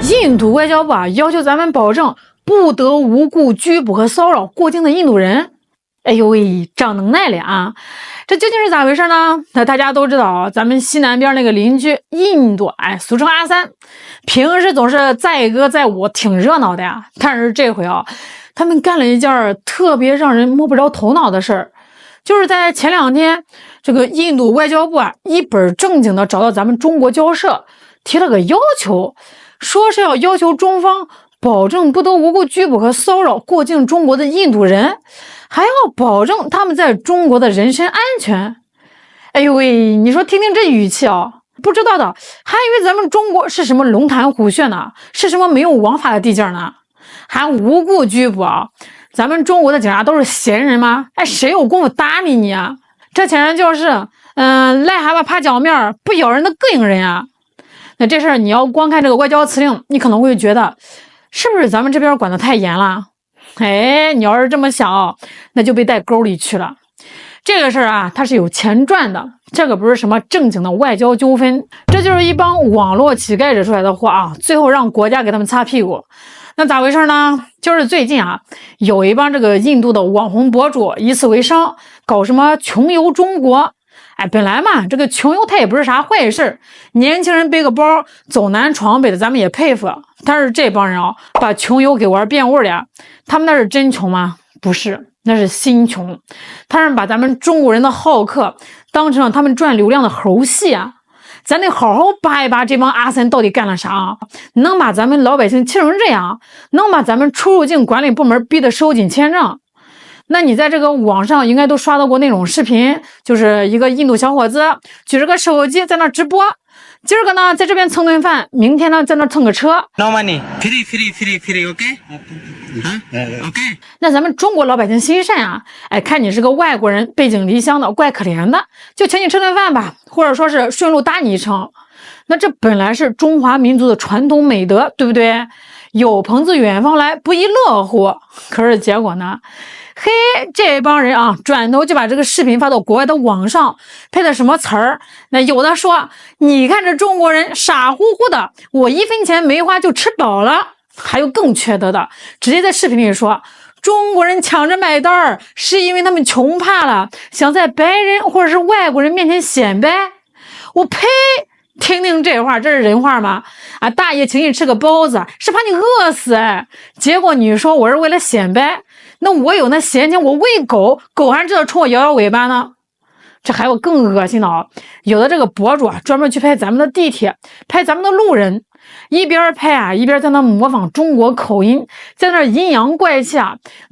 印度外交部要求咱们保证不得无故拘捕和骚扰过境的印度人。哎呦喂，长能耐了啊！这究竟是咋回事呢？那大家都知道，咱们西南边那个邻居印度，俗称阿三，平时总是载歌载舞，挺热闹的呀。但是这回他们干了一件特别让人摸不着头脑的事儿，就是在前2天，这个印度外交部一本正经的找到咱们中国交涉，提了个要求，说是要求中方保证不得无故拘捕和骚扰过境中国的印度人，还要保证他们在中国的人身安全。哎呦喂，你说听听这语气不知道的还以为咱们中国是什么龙潭虎穴呢，是什么没有王法的地界呢，还无故拘捕咱们中国的警察都是闲人吗？谁有功夫搭理你啊？这显然就是癞蛤蟆怕脚面不咬人的膈应人啊。那这事儿你要光看这个外交辞令，你可能会觉得是不是咱们这边管得太严了？你要是这么想，那就被带沟里去了。这个事儿它是有钱赚的，这个不是什么正经的外交纠纷，这就是一帮网络乞丐惹出来的祸最后让国家给他们擦屁股。那咋回事呢？就是最近有一帮这个印度的网红博主以此为生，搞什么穷游中国。本来嘛，这个穷游它也不是啥坏事，年轻人背个包走南闯北的，咱们也佩服。但是这帮人把穷游给玩变味了。他们那是真穷吗？不是，那是心穷。他们把咱们中国人的好客当成了他们赚流量的猴戏咱得好好扒一扒这帮阿三到底干了啥能把咱们老百姓气成这样，能把咱们出入境管理部门逼得收紧签证。那你在这个网上应该都刷到过那种视频，就是一个印度小伙子举着个手机在那直播，今儿个呢在这边蹭顿饭，明天呢在那蹭个车。 No money, free, okay? Okay. 那咱们中国老百姓心善看你是个外国人，背井离乡的，怪可怜的，就请你吃顿饭吧，或者说是顺路搭你一程。那这本来是中华民族的传统美德，对不对？有朋自远方来，不亦乐乎。可是结果呢，这帮人转头就把这个视频发到国外的网上，配的什么词儿？那有的说，你看这中国人傻乎乎的，我1分钱没花就吃饱了。还有更缺德的，直接在视频里说，中国人抢着买单是因为他们穷怕了，想在白人或者是外国人面前显摆。我呸！听听这话，这是人话吗？大爷请你吃个包子，是怕你饿死结果你说我是为了显摆，那我有那闲钱，我喂狗，狗还知道冲我摇摇尾巴呢。这还有更恶心的有的这个博主专门去拍咱们的地铁，拍咱们的路人，一边拍一边在那模仿中国口音，在那阴阳怪气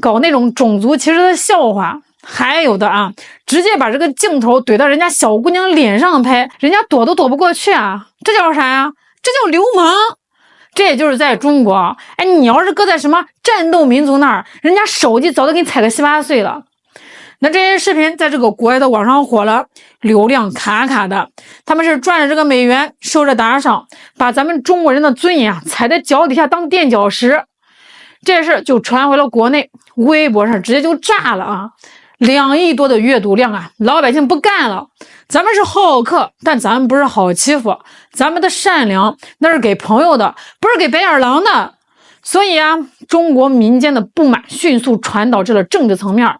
搞那种种族歧视的笑话。还有的直接把这个镜头怼到人家小姑娘脸上拍，人家躲都躲不过去这叫啥呀？这叫流氓。这也就是在中国你要是搁在什么战斗民族那儿，人家手机早都给你踩个7、8岁了。那这些视频在这个国外的网上火了，流量卡卡的，他们是赚着这个美元，收着打赏，把咱们中国人的尊严踩在脚底下当垫脚石。这事就传回了国内，微博上直接就炸了2亿多的阅读量老百姓不干了。咱们是好客，但咱们不是好欺负，咱们的善良那是给朋友的，不是给白眼狼的。所以中国民间的不满迅速传导至了政治层面。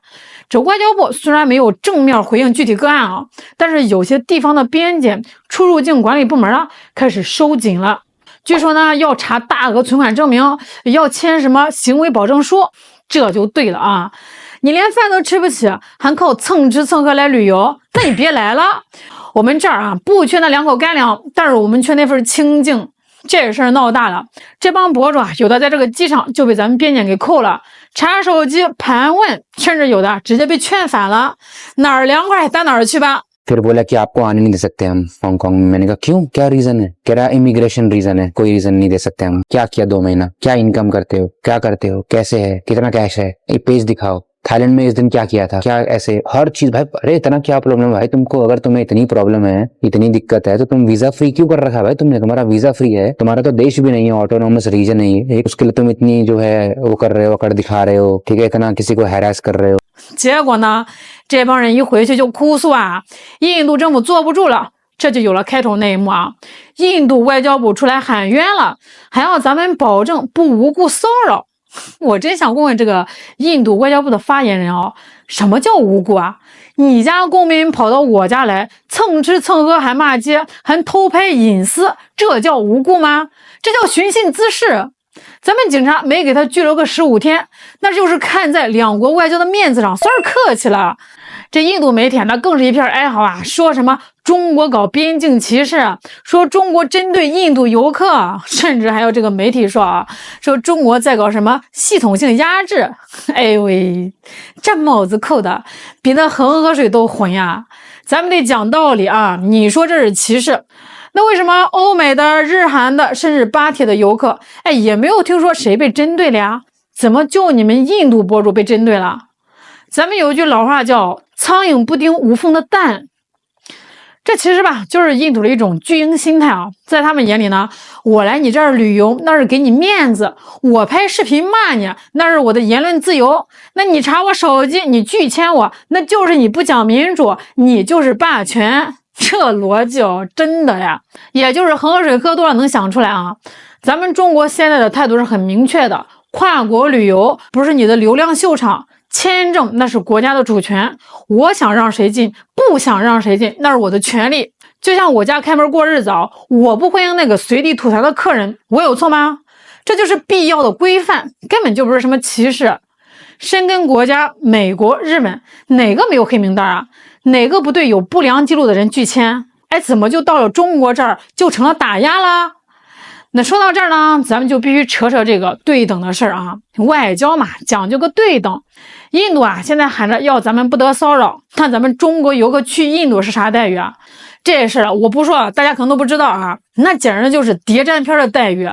这外交部虽然没有正面回应具体个案但是有些地方的边检出入境管理部门开始收紧了。据说呢，要查大额存款证明，要签什么行为保证书，这就对了你连饭都吃不起，还靠蹭吃蹭喝来旅游，那你别来了。我们这儿不缺那2口干粮，但是我们缺那份清静。这事儿闹大了，这帮博主有的在这个机场就被咱们边检给扣了，查手机盘问，甚至有的直接被劝返了。哪儿凉快打哪儿去吧。फिर बोला कि आपको आने नहीं दे सकते हम हांगकांग में। मैंने कहा क्यों, क्या रीजन है? कह रहा इमिग्रेशन रीजन है, कोई रीजन नहीं दे सकते हम। क्या किया 2 महीना, क्या इनकम करते हो, क्या करते हो, कैसे है, कितना कैश है, ये पेज दिखाओ। थाईलैंड में इस दिन क्या किया था, क्या ऐसे हर चीज। भाई अरे इतना क्या प्रॉब्लम है भाई तुमको? अगर तुम्हें इतनी प्रॉब्लम है, इतनी दिक्कत है, तो तुम वीजा फ्री क्यों कर रखा है भाई तुमने? तुम्हारा वीजा फ्री है, तुम्हारा तो देश भी नहीं है, ऑटोनोमस रीजन नहीं है, उसके लिए तुम इतनी जो है वो कर रहे हो, अकड़ दिखा रहे हो, ठीक है, इतना किसी को हैरास कर रहे हो। 结果呢，这帮人一回去就哭诉印度政府坐不住了，这就有了开头那一幕啊。印度外交部出来喊冤了，还要咱们保证不无故骚扰。我真想问问这个印度外交部的发言人啊，什么叫无故啊？你家公民跑到我家来蹭吃蹭喝还骂街还偷拍隐私，这叫无故吗？这叫寻衅滋事。咱们警察没给他拘留个15天，那就是看在两国外交的面子上，算是客气了。这印度媒体那更是一片哀嚎啊，说什么中国搞边境歧视，说中国针对印度游客，甚至还有这个媒体说中国在搞什么系统性压制。哎呦喂，这帽子扣的比那恒河水都浑呀！咱们得讲道理啊，你说这是歧视，那为什么欧美的、日韩的，甚至巴铁的游客，也没有听说谁被针对了呀？怎么就你们印度博主被针对了？咱们有一句老话叫苍蝇不叮无缝的蛋，这其实吧就是印度的一种巨婴心态啊。在他们眼里呢，我来你这儿旅游那是给你面子，我拍视频骂你那是我的言论自由，那你查我手机你拒签我，那就是你不讲民主，你就是霸权。这逻辑真的呀，也就是恒河水喝多了能想出来啊。咱们中国现在的态度是很明确的，跨国旅游不是你的流量秀场，签证那是国家的主权，我想让谁进不想让谁进那是我的权利。就像我家开门过日子啊，我不欢迎那个随地吐痰的客人，我有错吗？这就是必要的规范，根本就不是什么歧视。申根国家美国、日本哪个没有黑名单啊？哪个不对有不良记录的人拒签？怎么就到了中国这儿就成了打压啦？那说到这儿呢，咱们就必须扯这个对等的事儿啊。外交嘛，讲究个对等。印度啊，现在喊着要咱们不得骚扰，那咱们中国游客去印度是啥待遇啊？这事儿我不说，大家可能都不知道啊，那简直就是谍战片的待遇。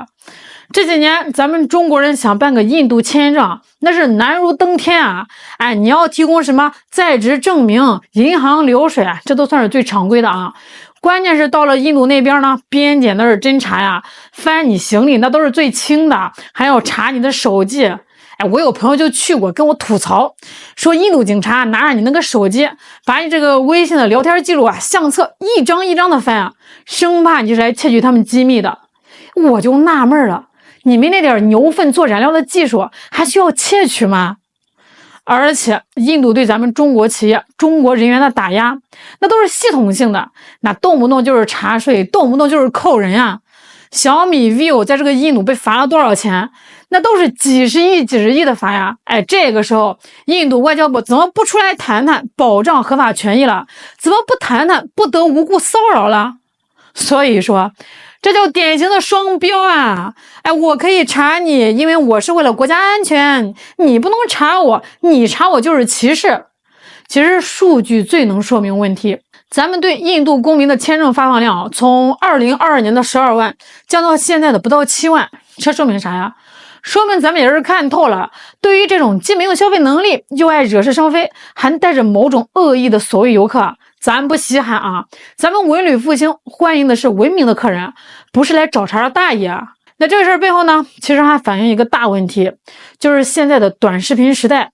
这几年咱们中国人想办个印度签证，那是难如登天啊！你要提供什么在职证明、银行流水，这都算是最常规的啊。关键是到了印度那边呢，边检那是侦查呀，翻你行李那都是最轻的，还要查你的手机。我有朋友就去过，跟我吐槽说，印度警察拿着你那个手机，把你这个微信的聊天记录相册一张一张的翻生怕你是来窃取他们机密的。我就纳闷了，你们那点牛粪做染料的技术还需要窃取吗？而且印度对咱们中国企业、中国人员的打压，那都是系统性的，那动不动就是查税，动不动就是扣人啊。小米 vivo 在这个印度被罚了多少钱？那都是几十亿、几十亿的罚呀！这个时候印度外交部怎么不出来谈谈保障合法权益了？怎么不谈谈不得无故骚扰了？所以说，这叫典型的双标啊！我可以查你，因为我是为了国家安全，你不能查我，你查我就是歧视。其实数据最能说明问题。咱们对印度公民的签证发放量从2022年的12万降到现在的不到7万，这说明啥呀？说明咱们也是看透了，对于这种既没有消费能力又爱惹是生非，还带着某种恶意的所谓游客，咱不稀罕啊！咱们文旅复兴欢迎的是文明的客人，不是来找茬的大爷啊！那这个事儿背后呢，其实还反映一个大问题，就是现在的短视频时代，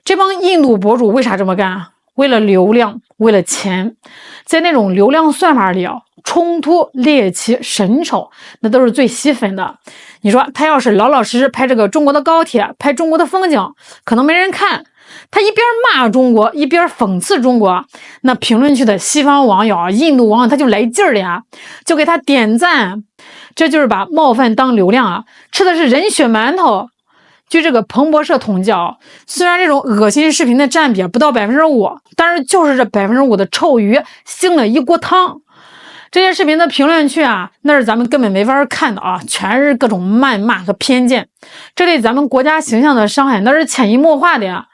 这帮印度博主为啥这么干？为了流量，为了钱，在那种流量算法里冲突、猎奇、神丑，那都是最吸粉的。你说他要是老老实实拍这个中国的高铁，拍中国的风景，可能没人看。他一边骂中国，一边讽刺中国，那评论区的西方网友、印度网友他就来劲儿了呀，就给他点赞。这就是把冒犯当流量吃的是人血馒头。据这个彭博社统计虽然这种恶心视频的占比不到 5%， 但是就是这 5% 的臭鱼腥了一锅汤。这些视频的评论区那是咱们根本没法看的全是各种谩骂和偏见，这对咱们国家形象的伤害那是潜移默化的呀。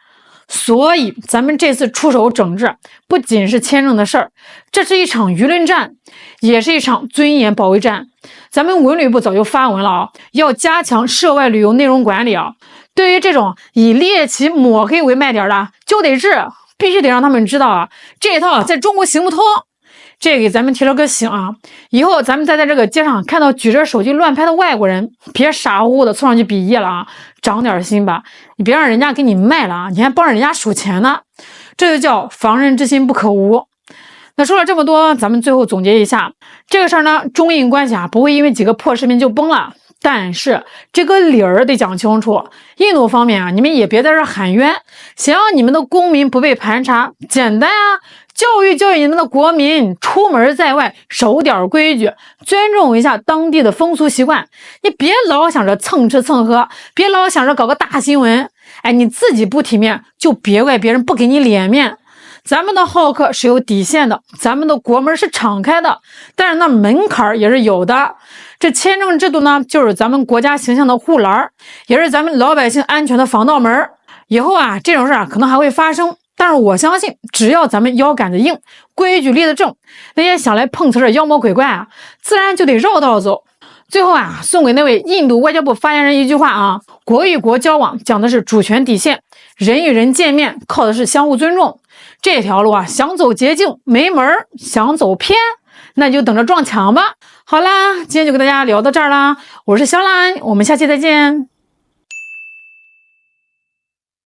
所以咱们这次出手整治，不仅是签证的事儿，这是一场舆论战，也是一场尊严保卫战。咱们文旅部早就发文了要加强涉外旅游内容管理对于这种以猎奇抹黑为卖点的，就得治，必须得让他们知道这一套在中国行不通。这给咱们提了个醒以后咱们再在这个街上看到举着手机乱拍的外国人，别傻乎乎的凑上去比耶了长点心吧，你别让人家给你卖了你还帮人家数钱呢，这就叫防人之心不可无。那说了这么多，咱们最后总结一下，这个事儿呢，中印关系啊不会因为几个破视频就崩了，但是这个理儿得讲清楚。印度方面啊，你们也别在这喊冤，想要你们的公民不被盘查，简单啊，教育你们的国民，出门在外守点规矩，尊重一下当地的风俗习惯。你别老想着蹭吃蹭喝，别老想着搞个大新闻，哎，你自己不体面，就别怪别人不给你脸面。咱们的好客是有底线的，咱们的国门是敞开的，但是那门槛也是有的。这签证制度呢，就是咱们国家形象的护栏，也是咱们老百姓安全的防盗门。以后啊，这种事啊可能还会发生，但是我相信，只要咱们腰杆子硬，规矩立得正，那些想来碰瓷的妖魔鬼怪啊，自然就得绕道走。最后啊，送给那位印度外交部发言人一句话啊：国与国交往讲的是主权底线，人与人见面靠的是相互尊重。这条路啊，想走捷径没门儿，想走偏那你就等着撞墙吧。好啦，今天就跟大家聊到这儿啦，我是小兰，我们下期再见。